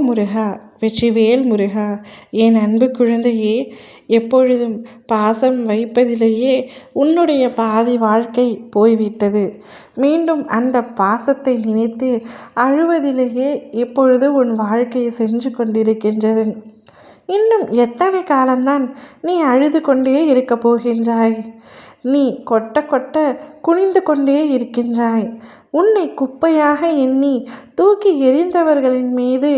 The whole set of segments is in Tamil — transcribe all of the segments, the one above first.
முருகா, வெற்றிவேல் முருகா. என் அன்பு குழந்தையே, எப்பொழுதும் பாசம் வைப்பதிலேயே உன்னுடைய பாதி வாழ்க்கை போய்விட்டது. மீண்டும் அந்த பாசத்தை நினைத்து அழுவதிலேயே இப்பொழுது உன் வாழ்க்கை சென்று கொண்டிருக்கின்றது. இன்னும் எத்தனை காலம்தான் நீ அழுது கொண்டே இருக்கப் போகின்றாய்? நீ கொட்ட கொட்ட குனிந்து கொண்டே இருக்கின்றாய். உன்னை குப்பையாக எண்ணி தூக்கி எறிந்தவர்களின் மீது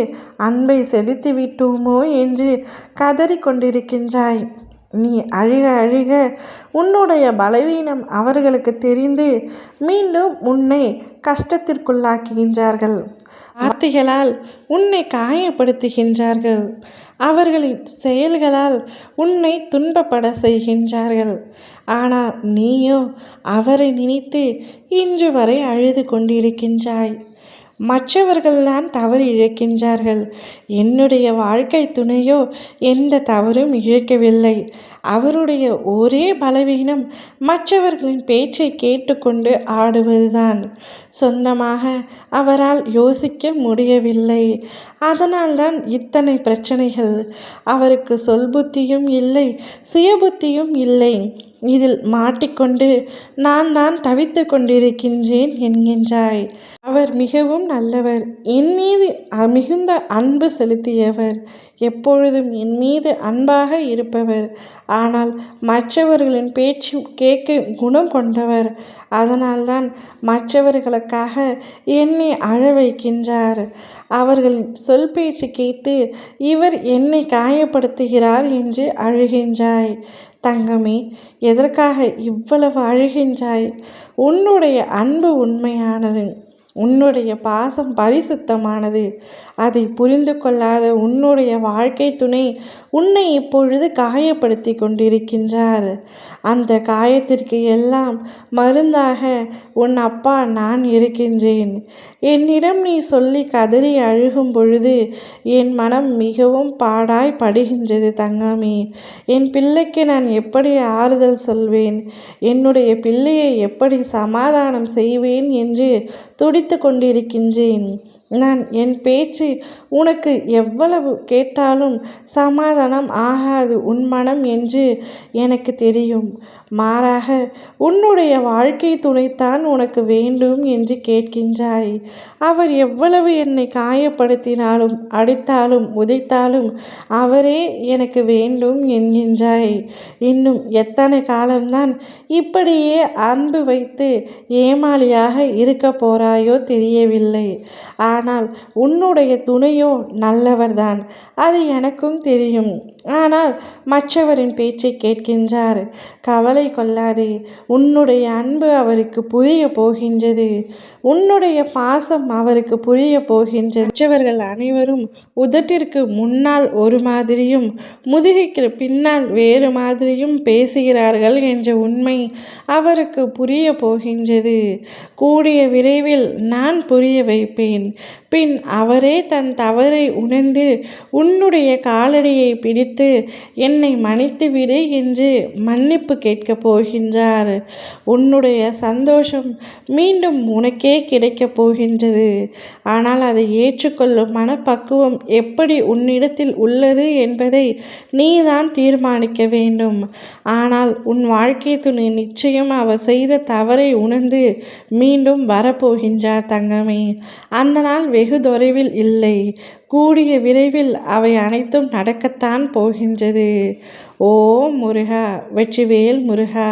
அன்பை செலுத்திவிட்டோமோ என்று கதறி கொண்டிருக்கின்றாய். நீ அழுக அழுக உன்னுடைய பலவீனம் அவர்களுக்கு தெரிந்து மீண்டும் உன்னை கஷ்டத்திற்குள்ளாக்குகின்றார்கள். வார்த்தைகளால் உன்னை காயப்படுத்துகின்றார்கள். அவர்களின் செயல்களால் உன்னை துன்பப்பட செய்கின்றார்கள். ஆனால் நீயோ அவரை நினைத்து இன்று வரை அழுது கொண்டிருக்கின்றாய். மற்றவர்கள்தான் தவறு இழைக்கின்றார்கள். என்னுடைய வாழ்க்கை துணையோ எந்த தவறும் இழைக்கவில்லை. அவருடைய ஒரே பலவீனம் மற்றவர்களின் பேச்சை கேட்டுக்கொண்டு ஆடுவதுதான். சொந்தமாக அவரால் யோசிக்க முடியவில்லை. அதனால்தான் இத்தனை பிரச்சனைகள். அவருக்கு சொல் புத்தியும் இல்லை, சுயபுத்தியும் இல்லை. இதில் மாட்டிக்கொண்டு நான் தான் தவித்து கொண்டிருக்கின்றேன் என்கின்றாய். அவர் மிகவும் நல்லவர். என் மீது மிகுந்த அன்பு செலுத்தியவர். எப்பொழுதும் என் மீது அன்பாக இருப்பவர். ஆனால் மற்றவர்களின் பேச்சு கேட்க குணம் கொண்டவர். அதனால்தான் மற்றவர்களுக்காக என்னை அழ வைக்கின்றார். அவர்களின் சொல் பேச்சு கேட்டு இவர் என்னை காயப்படுத்துகிறார் என்று அழுகின்றாய். தங்கமே, எதற்காக இவ்வளவு அழுகின்றாய்? உன்னுடைய அன்பு உண்மையானது. உன்னுடைய பாசம் பரிசுத்தமானது. அதை புரிந்து கொள்ளாத உன்னுடைய வாழ்க்கை துணை உன்னை இப்பொழுது காயப்படுத்தி கொண்டிருக்கின்றார். அந்த காயத்திற்கு எல்லாம் மருந்தாக உன் அப்பா நான் இருக்கின்றேன். என்னிடம் நீ சொல்லி கதறி அழுகும் பொழுது என் மனம் மிகவும் பாடாய் படுகின்றது தங்கமே. என் பிள்ளைக்கு நான் எப்படி ஆறுதல் சொல்வேன்? என்னுடைய பிள்ளையை எப்படி சமாதானம் செய்வேன் என்று துடித்து கொண்டிருக்கின்றேன். நான் என் பேச்சு உனக்கு எவ்வளவு கேட்டாலும் சமாதானம் ஆகாது உன் மனம் என்று எனக்கு தெரியும். மாறாக உன்னுடைய வாழ்க்கை துணைத்தான் உனக்கு வேண்டும் என்று கேட்கின்றாய். அவர் எவ்வளவு என்னை காயப்படுத்தினாலும் அடித்தாலும் உதைத்தாலும் அவரே எனக்கு வேண்டும் என்கின்றாய். இன்னும் எத்தனை காலம்தான் இப்படியே அன்பு வைத்து ஏமாளியாக இருக்க போறாயோ தெரியவில்லை. ஆனால் உன்னுடைய துணையோ நல்லவர்தான். அது எனக்கும் தெரியும். ஆனால் மற்றவரின் பேச்சை கேட்கின்றார். கவலை கொள்ளாதே. உன்னுடைய அன்பு அவருக்கு புரிய போகின்றது. உன்னுடைய பாசம் அவருக்கு புரிய போகின்றது. மற்றவர்கள் அனைவரும் உதட்டிற்கு முன்னால் ஒரு மாதிரியும் முதுகுக்கு பின்னால் வேறு மாதிரியும் பேசுகிறார்கள் என்ற உண்மை அவருக்கு புரிய போகின்றது. கூடிய விரைவில் நான் புரிய வைப்பேன். பின் அவரே தன் தவறை உணர்ந்து உன்னுடைய காலடியை பிடித்து என்னை மன்னித்துவிடு என்று மன்னிப்பு கேட்கப் போகின்றார். உன்னுடைய சந்தோஷம் மீண்டும் உனக்கே கிடைக்கப் போகின்றது. ஆனால் அதை ஏற்றுக்கொள்ளும் மனப்பக்குவம் எப்படி உன்னிடத்தில் உள்ளது என்பதை நீதான் தீர்மானிக்க வேண்டும். ஆனால் உன் வாழ்க்கை துணை நிச்சயம் அவர் செய்த தவறை உணர்ந்து மீண்டும் வரப்போகின்றார் தங்கமே. அந்த நாள் வெகு தொலைவில் இல்லை. கூடிய விரைவில் அவை அனைத்தும் நடக்கத்தான் போகின்றது. ஓம் முருகா, வெற்றிவேல் முருகா.